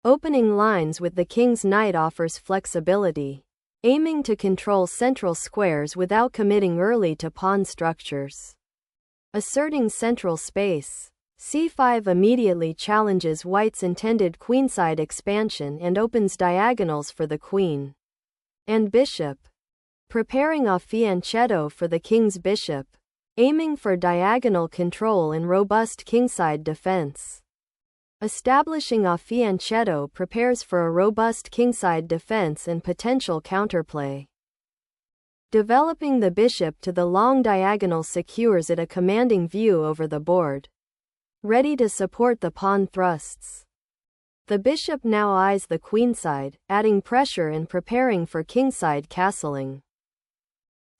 Opening lines with the king's knight offers flexibility, aiming to control central squares without committing early to pawn structures. Asserting central space. c5 immediately challenges white's intended queenside expansion and opens diagonals for the queen and bishop. Preparing a fianchetto for the king's bishop, aiming for diagonal control and robust kingside defense. Establishing a fianchetto prepares for a robust kingside defense and potential counterplay. Developing the bishop to the long diagonal secures it a commanding view over the board, ready to support the pawn thrusts. The bishop now eyes the queenside, adding pressure and preparing for kingside castling.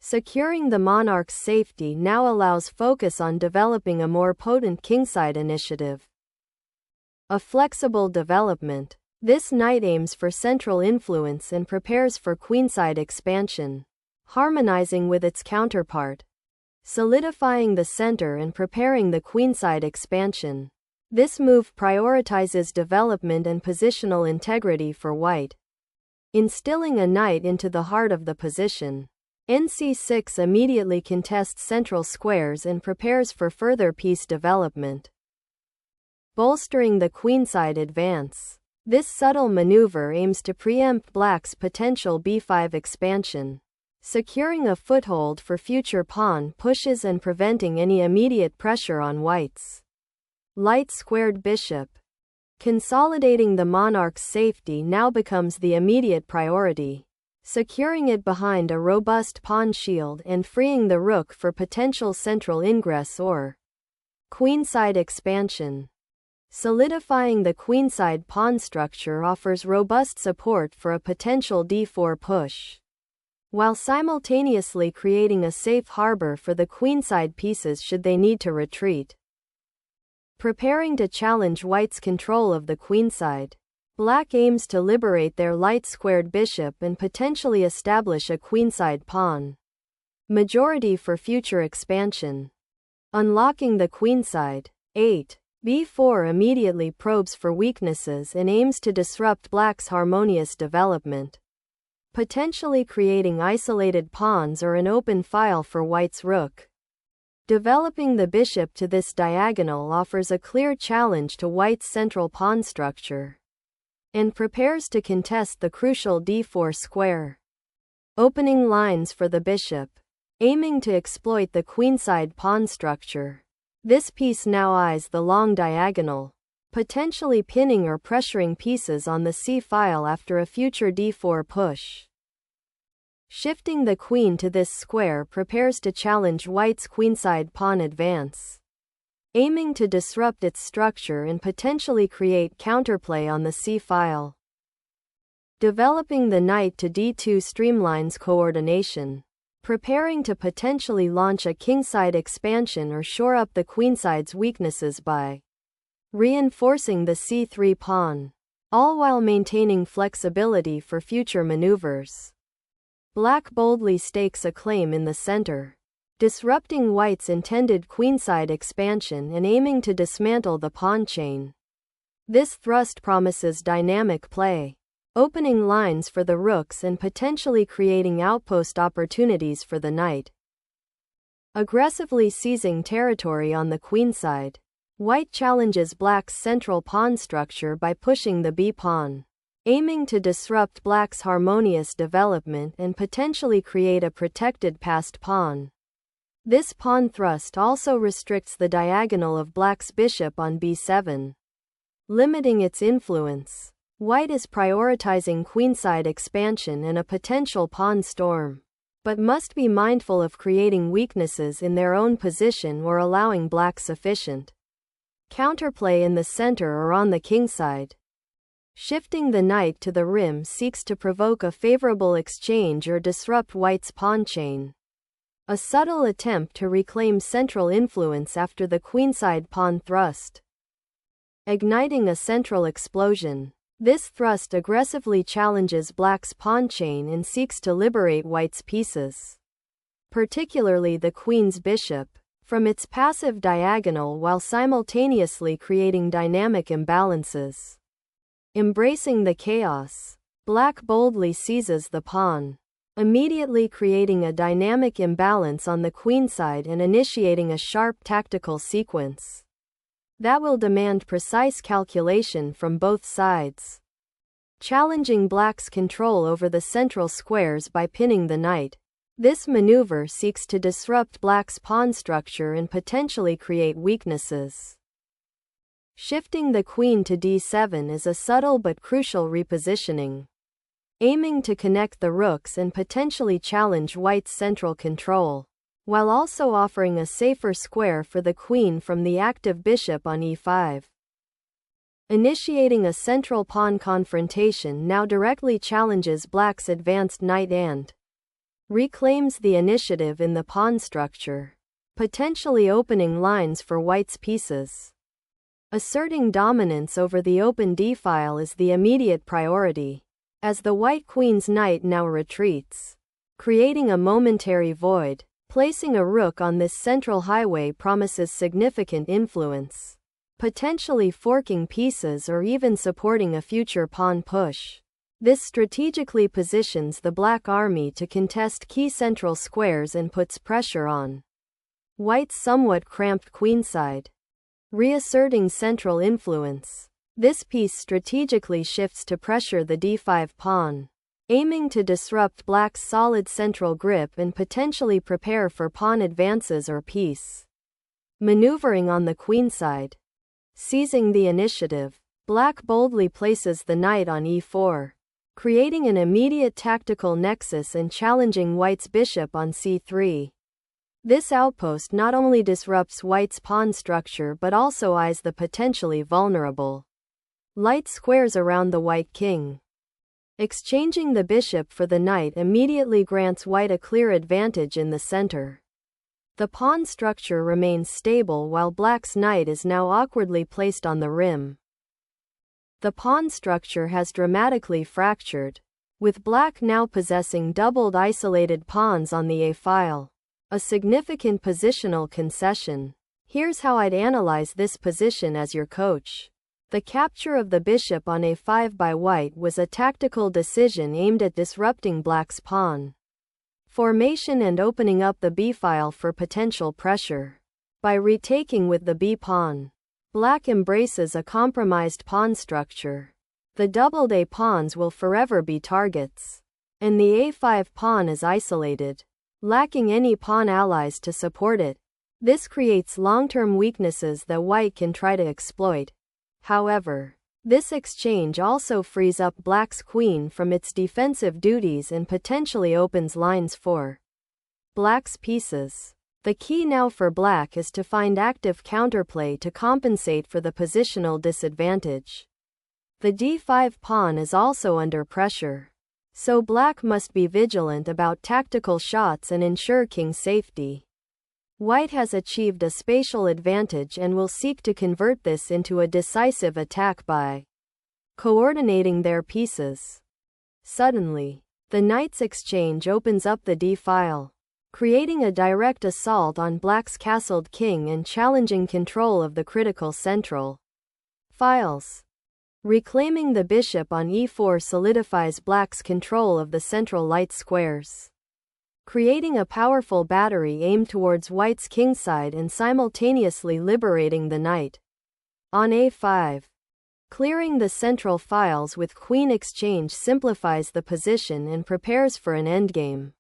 Securing the monarch's safety now allows focus on developing a more potent kingside initiative. A flexible development. This knight aims for central influence and prepares for queenside expansion, harmonizing with its counterpart, solidifying the center and preparing the queenside expansion. This move prioritizes development and positional integrity for white, instilling a knight into the heart of the position. nc6 immediately contests central squares and prepares for further piece development. Bolstering the queenside advance. This subtle maneuver aims to preempt black's potential b5 expansion, securing a foothold for future pawn pushes and preventing any immediate pressure on white's light squared bishop. Consolidating the monarch's safety now becomes the immediate priority, securing it behind a robust pawn shield and freeing the rook for potential central ingress or queenside expansion. Solidifying the queenside pawn structure offers robust support for a potential d4 push, while simultaneously creating a safe harbor for the queenside pieces should they need to retreat. Preparing to challenge white's control of the queenside. Black aims to liberate their light-squared bishop and potentially establish a queenside pawn majority for future expansion. Unlocking the queenside. 8. b4 immediately probes for weaknesses and aims to disrupt black's harmonious development, potentially creating isolated pawns or an open file for white's rook. Developing the bishop to this diagonal offers a clear challenge to white's central pawn structure, and prepares to contest the crucial d4 square. Opening lines for the bishop. Aiming to exploit the queenside pawn structure. This piece now eyes the long diagonal, potentially pinning or pressuring pieces on the c-file after a future d4 push. Shifting the queen to this square prepares to challenge white's queenside pawn advance, aiming to disrupt its structure and potentially create counterplay on the c-file. Developing the knight to d2 streamlines coordination, preparing to potentially launch a kingside expansion or shore up the queenside's weaknesses by reinforcing the c3 pawn, all while maintaining flexibility for future maneuvers. Black boldly stakes a claim in the center, disrupting white's intended queenside expansion and aiming to dismantle the pawn chain. This thrust promises dynamic play, opening lines for the rooks and potentially creating outpost opportunities for the knight. Aggressively seizing territory on the queenside. White challenges black's central pawn structure by pushing the b-pawn, aiming to disrupt black's harmonious development and potentially create a protected passed pawn. This pawn thrust also restricts the diagonal of black's bishop on b7, limiting its influence. White is prioritizing queenside expansion and a potential pawn storm, but must be mindful of creating weaknesses in their own position or allowing black sufficient counterplay in the center or on the kingside. Shifting the knight to the rim seeks to provoke a favorable exchange or disrupt white's pawn chain, a subtle attempt to reclaim central influence after the queenside pawn thrust. Igniting a central explosion. This thrust aggressively challenges black's pawn chain and seeks to liberate white's pieces, particularly the queen's bishop, from its passive diagonal while simultaneously creating dynamic imbalances. Embracing the chaos, black boldly seizes the pawn, immediately creating a dynamic imbalance on the queenside and initiating a sharp tactical sequence that will demand precise calculation from both sides. Challenging black's control over the central squares by pinning the knight. This maneuver seeks to disrupt black's pawn structure and potentially create weaknesses. Shifting the queen to d7 is a subtle but crucial repositioning, aiming to connect the rooks and potentially challenge white's central control, while also offering a safer square for the queen from the active bishop on e5. Initiating a central pawn confrontation now directly challenges black's advanced knight and reclaims the initiative in the pawn structure, potentially opening lines for white's pieces. Asserting dominance over the open d-file is the immediate priority, as the white queen's knight now retreats, creating a momentary void. Placing a rook on this central highway promises significant influence, potentially forking pieces or even supporting a future pawn push. This strategically positions the black army to contest key central squares and puts pressure on white's somewhat cramped queenside. Reasserting central influence, this piece strategically shifts to pressure the d5 pawn, aiming to disrupt black's solid central grip and potentially prepare for pawn advances or peace. Maneuvering on the queenside. Seizing the initiative, black boldly places the knight on e4, creating an immediate tactical nexus and challenging white's bishop on c3. This outpost not only disrupts white's pawn structure but also eyes the potentially vulnerable light squares around the white king. Exchanging the bishop for the knight immediately grants white a clear advantage in the center. The pawn structure remains stable while black's knight is now awkwardly placed on the rim. The pawn structure has dramatically fractured, with black now possessing doubled isolated pawns on the a-file. A significant positional concession. Here's how I'd analyze this position as your coach. The capture of the bishop on a5 by white was a tactical decision aimed at disrupting black's pawn formation and opening up the b-file for potential pressure. By retaking with the b-pawn, black embraces a compromised pawn structure. The doubled a pawns will forever be targets, and the a5 pawn is isolated, lacking any pawn allies to support it. This creates long-term weaknesses that white can try to exploit. However, this exchange also frees up black's queen from its defensive duties and potentially opens lines for black's pieces. The key now for black is to find active counterplay to compensate for the positional disadvantage. The d5 pawn is also under pressure, so black must be vigilant about tactical shots and ensure king's safety. White has achieved a spatial advantage and will seek to convert this into a decisive attack by coordinating their pieces. Suddenly, the knight's exchange opens up the d-file, creating a direct assault on black's castled king and challenging control of the critical central files. Reclaiming the bishop on e4 solidifies black's control of the central light squares, creating a powerful battery aimed towards white's kingside and simultaneously liberating the knight. On a5, clearing the central files with queen exchange simplifies the position and prepares for an endgame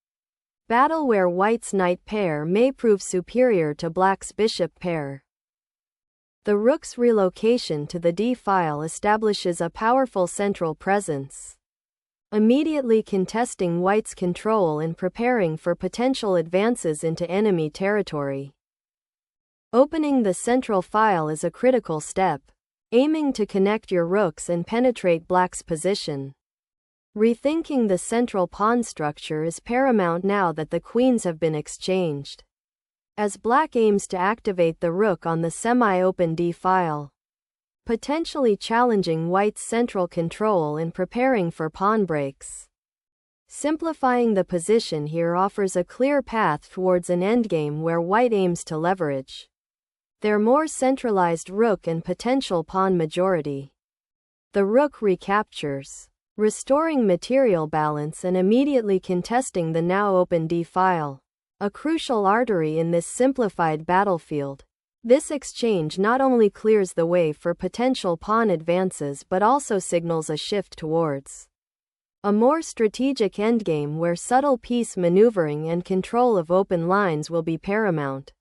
battle where white's knight pair may prove superior to black's bishop pair. The rook's relocation to the d-file establishes a powerful central presence, immediately contesting white's control and preparing for potential advances into enemy territory. Opening the central file is a critical step, aiming to connect your rooks and penetrate black's position. Rethinking the central pawn structure is paramount now that the queens have been exchanged, as black aims to activate the rook on the semi-open d-file, potentially challenging white's central control and preparing for pawn breaks. Simplifying the position here offers a clear path towards an endgame where white aims to leverage their more centralized rook and potential pawn majority. The rook recaptures, restoring material balance and immediately contesting the now open d-file, a crucial artery in this simplified battlefield. This exchange not only clears the way for potential pawn advances but also signals a shift towards a more strategic endgame where subtle piece maneuvering and control of open lines will be paramount.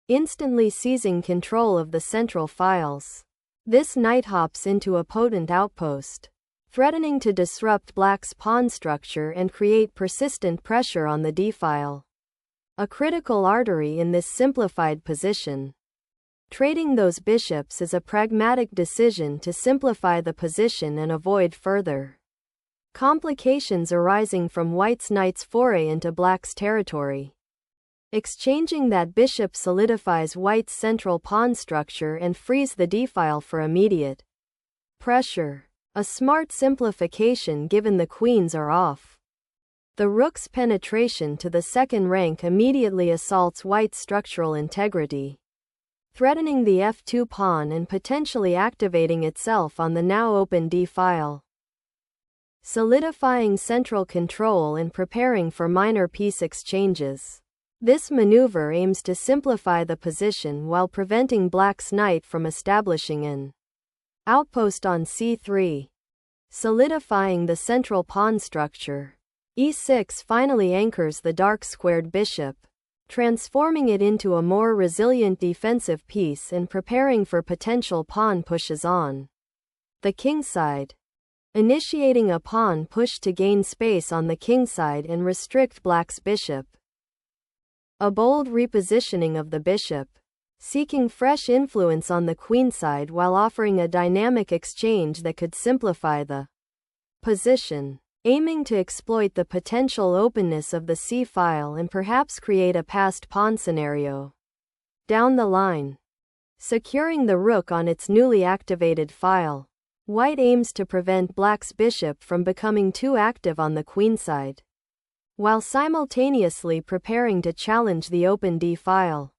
Instantly seizing control of the central files. This knight hops into a potent outpost, threatening to disrupt black's pawn structure and create persistent pressure on the d-file. A critical artery in this simplified position. Trading those bishops is a pragmatic decision to simplify the position and avoid further complications arising from white's knight's foray into black's territory. Exchanging that bishop solidifies white's central pawn structure and frees the d-file for immediate pressure. A smart simplification given the queens are off. The rook's penetration to the second rank immediately assaults white's structural integrity, threatening the f2 pawn and potentially activating itself on the now open d-file. Solidifying central control and preparing for minor piece exchanges. This maneuver aims to simplify the position while preventing black's knight from establishing an outpost on c3. Solidifying the central pawn structure. e6 finally anchors the dark-squared bishop, transforming it into a more resilient defensive piece and preparing for potential pawn pushes on the kingside. Initiating a pawn push to gain space on the kingside and restrict black's bishop. A bold repositioning of the bishop, seeking fresh influence on the queenside while offering a dynamic exchange that could simplify the position, aiming to exploit the potential openness of the c-file and perhaps create a passed pawn scenario down the line. Securing the rook on its newly activated file, white aims to prevent black's bishop from becoming too active on the queenside, while simultaneously preparing to challenge the open d-file.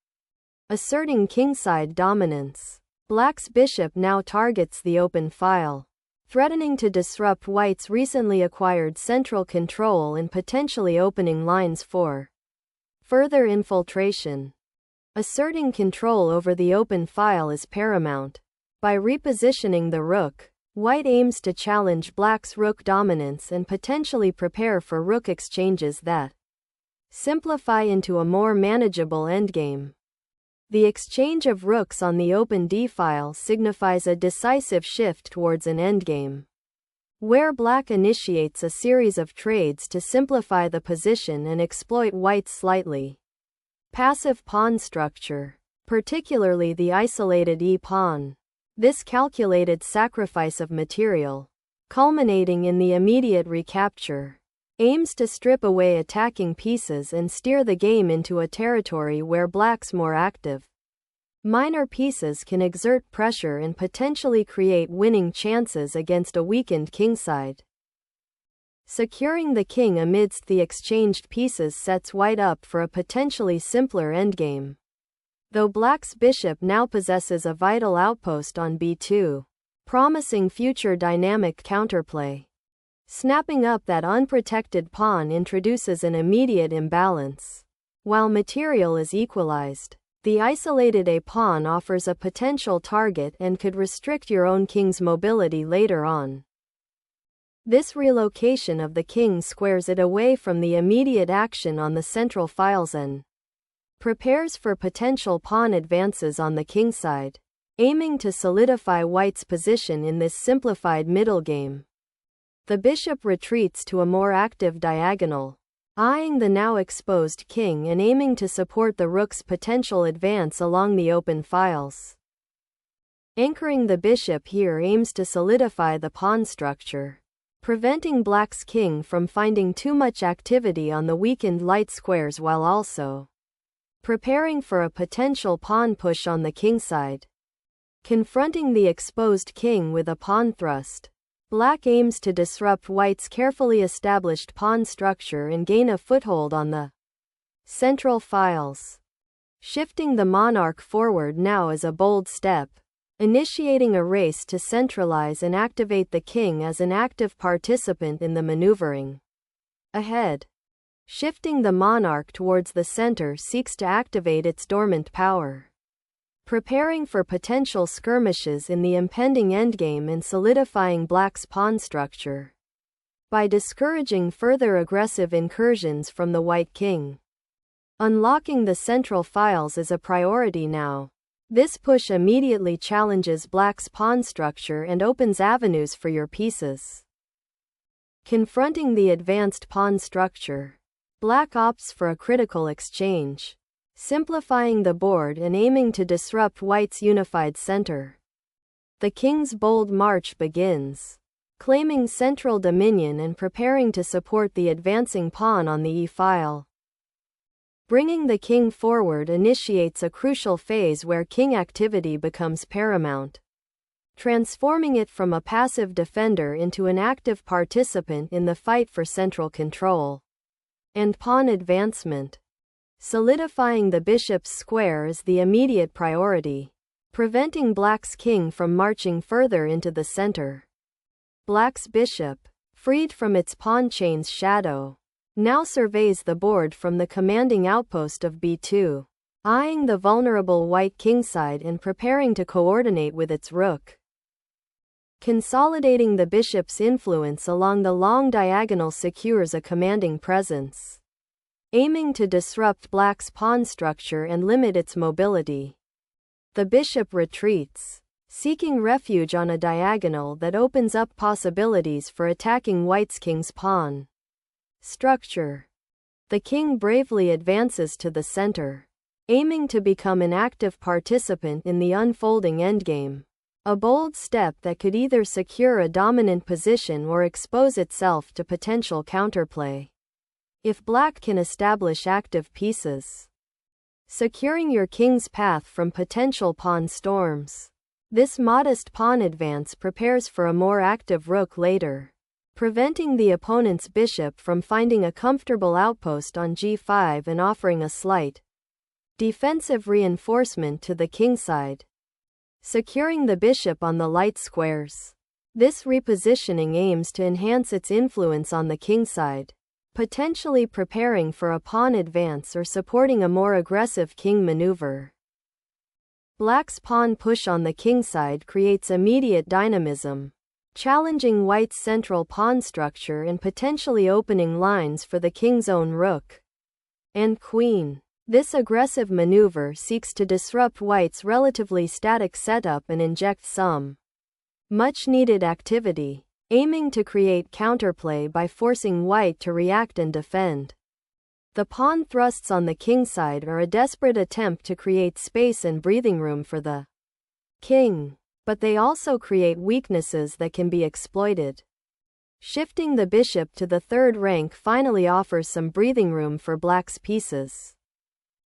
Asserting kingside dominance, black's bishop now targets the open file, threatening to disrupt white's recently acquired central control and potentially opening lines for further infiltration. Asserting control over the open file is paramount. By repositioning the rook, white aims to challenge black's rook dominance and potentially prepare for rook exchanges that simplify into a more manageable endgame. The exchange of rooks on the open d-file signifies a decisive shift towards an endgame, where black initiates a series of trades to simplify the position and exploit white's slightly passive pawn structure, particularly the isolated e-pawn. This calculated sacrifice of material, culminating in the immediate recapture, aims to strip away attacking pieces and steer the game into a territory where black's more active minor pieces can exert pressure and potentially create winning chances against a weakened kingside. Securing the king amidst the exchanged pieces sets white up for a potentially simpler endgame. Though black's bishop now possesses a vital outpost on b2, promising future dynamic counterplay. Snapping up that unprotected pawn introduces an immediate imbalance. While material is equalized, the isolated a-pawn offers a potential target and could restrict your own king's mobility later on. This relocation of the king squares it away from the immediate action on the central files and prepares for potential pawn advances on the kingside, aiming to solidify white's position in this simplified middle game. The bishop retreats to a more active diagonal, eyeing the now exposed king and aiming to support the rook's potential advance along the open files. Anchoring the bishop here aims to solidify the pawn structure, preventing black's king from finding too much activity on the weakened light squares while also preparing for a potential pawn push on the kingside. Confronting the exposed king with a pawn thrust, black aims to disrupt white's carefully established pawn structure and gain a foothold on the central files. Shifting the monarch forward now is a bold step. initiating a race to centralize and activate the king as an active participant in the maneuvering. Ahead, shifting the monarch towards the center seeks to activate its dormant power, preparing for potential skirmishes in the impending endgame and solidifying Black's pawn structure by discouraging further aggressive incursions from the White King. Unlocking the central files is a priority now. This push immediately challenges Black's pawn structure and opens avenues for your pieces. Confronting the advanced pawn structure, Black opts for a critical exchange, simplifying the board and aiming to disrupt White's unified center. The king's bold march begins, claiming central dominion and preparing to support the advancing pawn on the e-file. Bringing the king forward initiates a crucial phase where king activity becomes paramount, transforming it from a passive defender into an active participant in the fight for central control and pawn advancement. Solidifying the bishop's square is the immediate priority, preventing Black's king from marching further into the center. Black's bishop, freed from its pawn chain's shadow, now surveys the board from the commanding outpost of b2, eyeing the vulnerable White kingside and preparing to coordinate with its rook. Consolidating the bishop's influence along the long diagonal secures a commanding presence, aiming to disrupt Black's pawn structure and limit its mobility. The bishop retreats, seeking refuge on a diagonal that opens up possibilities for attacking White's king's pawn structure. The king bravely advances to the center, aiming to become an active participant in the unfolding endgame. A bold step that could either secure a dominant position or expose itself to potential counterplay, if Black can establish active pieces, securing your king's path from potential pawn storms. This modest pawn advance prepares for a more active rook later, preventing the opponent's bishop from finding a comfortable outpost on g5 and offering a slight defensive reinforcement to the kingside. Securing the bishop on the light squares. This repositioning aims to enhance its influence on the kingside, potentially preparing for a pawn advance or supporting a more aggressive king maneuver. Black's pawn push on the kingside creates immediate dynamism, challenging White's central pawn structure and potentially opening lines for the king's own rook and queen. This aggressive maneuver seeks to disrupt White's relatively static setup and inject some much-needed activity, aiming to create counterplay by forcing White to react and defend. The pawn thrusts on the kingside are a desperate attempt to create space and breathing room for the king, but they also create weaknesses that can be exploited. Shifting the bishop to the third rank finally offers some breathing room for Black's pieces,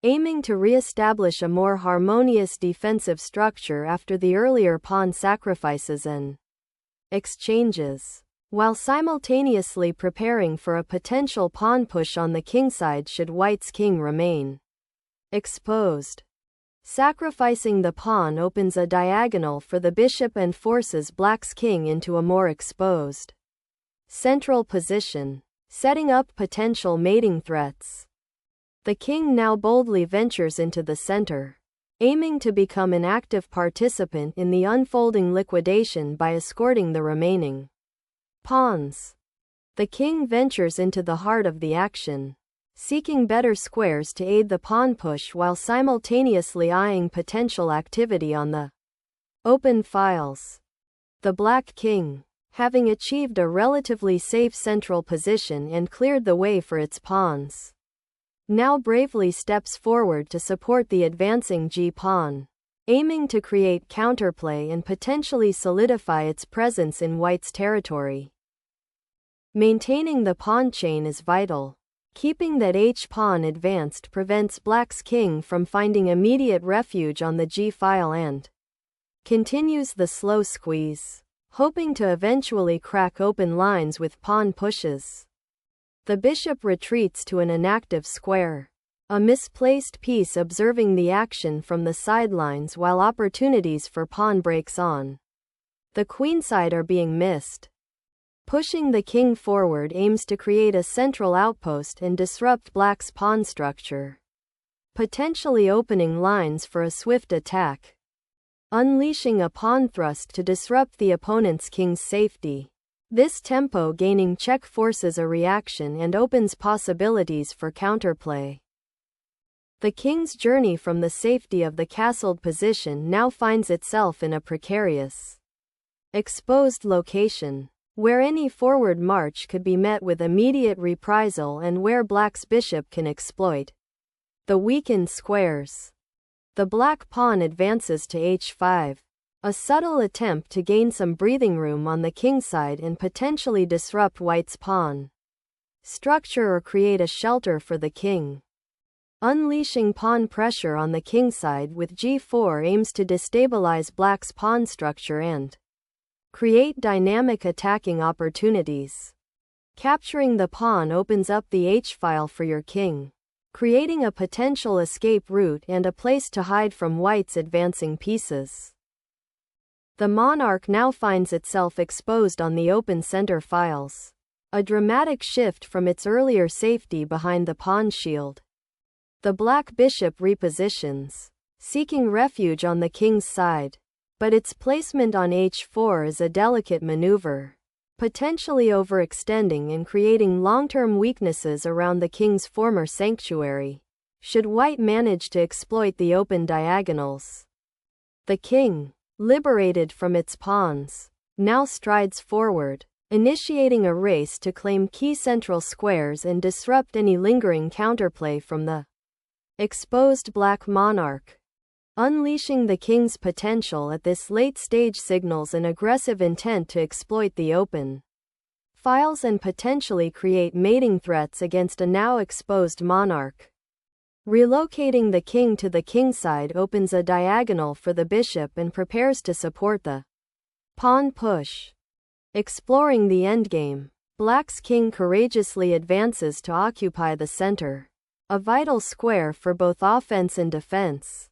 aiming to re-establish a more harmonious defensive structure after the earlier pawn sacrifices and exchanges, while simultaneously preparing for a potential pawn push on the kingside should White's king remain exposed. Sacrificing the pawn opens a diagonal for the bishop and forces Black's king into a more exposed central position, setting up potential mating threats. The king now boldly ventures into the center, aiming to become an active participant in the unfolding liquidation by escorting the remaining pawns. The king ventures into the heart of the action, seeking better squares to aid the pawn push while simultaneously eyeing potential activity on the open files. The Black king, having achieved a relatively safe central position and cleared the way for its pawns, now bravely steps forward to support the advancing g-pawn, aiming to create counterplay and potentially solidify its presence in White's territory. Maintaining the pawn chain is vital. Keeping that h-pawn advanced prevents Black's king from finding immediate refuge on the g-file and continues the slow squeeze, hoping to eventually crack open lines with pawn pushes. The bishop retreats to an inactive square, A misplaced piece observing the action from the sidelines while opportunities for pawn breaks on the queenside are being missed. Pushing the king forward aims to create a central outpost and disrupt black's pawn structure, potentially opening lines for a swift attack. Unleashing a pawn thrust to disrupt the opponent's king's safety. This tempo gaining check forces a reaction and opens possibilities for counterplay. The king's journey from the safety of the castled position now finds itself in a precarious, exposed location, where any forward march could be met with immediate reprisal and where black's bishop can exploit the weakened squares. The black pawn advances to h5, a subtle attempt to gain some breathing room on the kingside and potentially disrupt white's pawn structure or create a shelter for the king. Unleashing pawn pressure on the kingside with g4 aims to destabilize black's pawn structure and create dynamic attacking opportunities. Capturing the pawn opens up the h-file for your king, creating a potential escape route and a place to hide from white's advancing pieces. The monarch now finds itself exposed on the open center files, a dramatic shift from its earlier safety behind the pawn shield. The black bishop repositions, seeking refuge on the king's side, but its placement on h4 is a delicate maneuver, potentially overextending and creating long-term weaknesses around the king's former sanctuary, should white manage to exploit the open diagonals. The king, liberated from its pawns, now strides forward, initiating a race to claim key central squares and disrupt any lingering counterplay from the exposed black monarch. Unleashing the king's potential at this late stage signals an aggressive intent to exploit the open files and potentially create mating threats against a now exposed monarch. Relocating the king to the kingside opens a diagonal for the bishop and prepares to support the pawn push. Exploring the endgame, black's king courageously advances to occupy the center, a vital square for both offense and defense.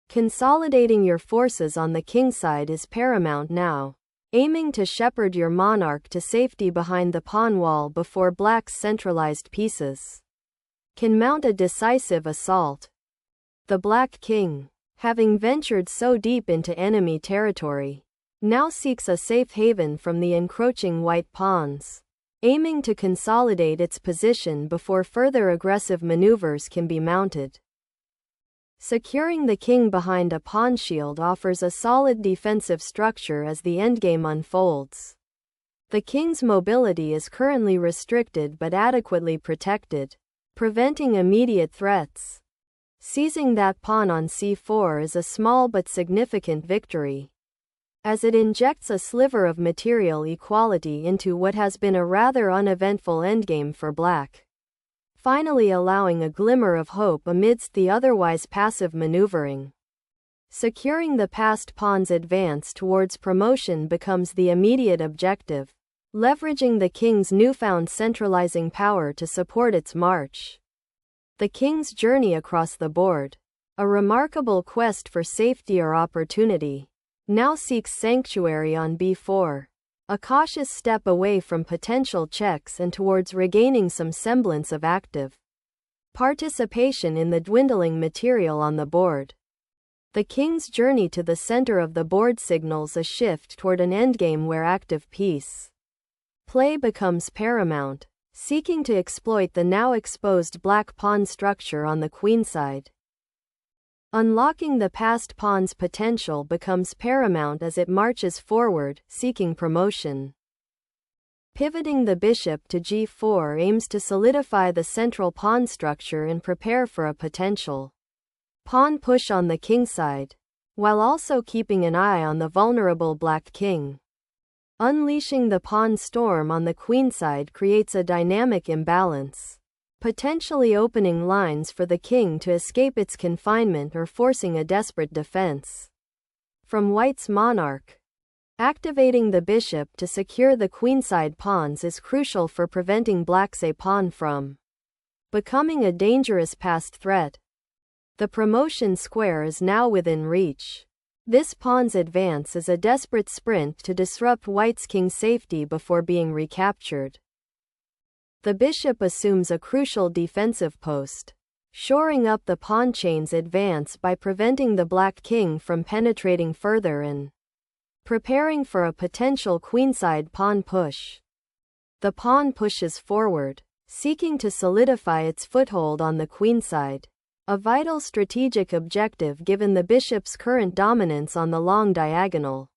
Consolidating your forces on the kingside is paramount now, aiming to shepherd your monarch to safety behind the pawn wall before black's centralized pieces can mount a decisive assault. The black king, having ventured so deep into enemy territory, now seeks a safe haven from the encroaching white pawns, aiming to consolidate its position before further aggressive maneuvers can be mounted. Securing the king behind a pawn shield offers a solid defensive structure as the endgame unfolds. The king's mobility is currently restricted but adequately protected, preventing immediate threats. Seizing that pawn on c4 is a small but significant victory, as it injects a sliver of material equality into what has been a rather uneventful endgame for black, finally allowing a glimmer of hope amidst the otherwise passive maneuvering. Securing the passed pawn's advance towards promotion becomes the immediate objective, leveraging the king's newfound centralizing power to support its march. The king's journey across the board, a remarkable quest for safety or opportunity, now seeks sanctuary on b4, a cautious step away from potential checks and towards regaining some semblance of active participation in the dwindling material on the board. The king's journey to the center of the board signals a shift toward an endgame where active piece play becomes paramount, seeking to exploit the now exposed black pawn structure on the queenside. Unlocking the passed pawn's potential becomes paramount as it marches forward, seeking promotion. Pivoting the bishop to g4 aims to solidify the central pawn structure and prepare for a potential pawn push on the kingside, while also keeping an eye on the vulnerable black king. Unleashing the pawn storm on the queenside creates a dynamic imbalance, potentially opening lines for the king to escape its confinement or forcing a desperate defense from white's monarch. Activating the bishop to secure the queenside pawns is crucial for preventing black's a pawn from becoming a dangerous passed threat. The promotion square is now within reach. This pawn's advance is a desperate sprint to disrupt White's king's safety before being recaptured. The bishop assumes a crucial defensive post, shoring up the pawn chain's advance by preventing the black king from penetrating further and preparing for a potential queenside pawn push. The pawn pushes forward, seeking to solidify its foothold on the queenside, a vital strategic objective given the bishop's current dominance on the long diagonal.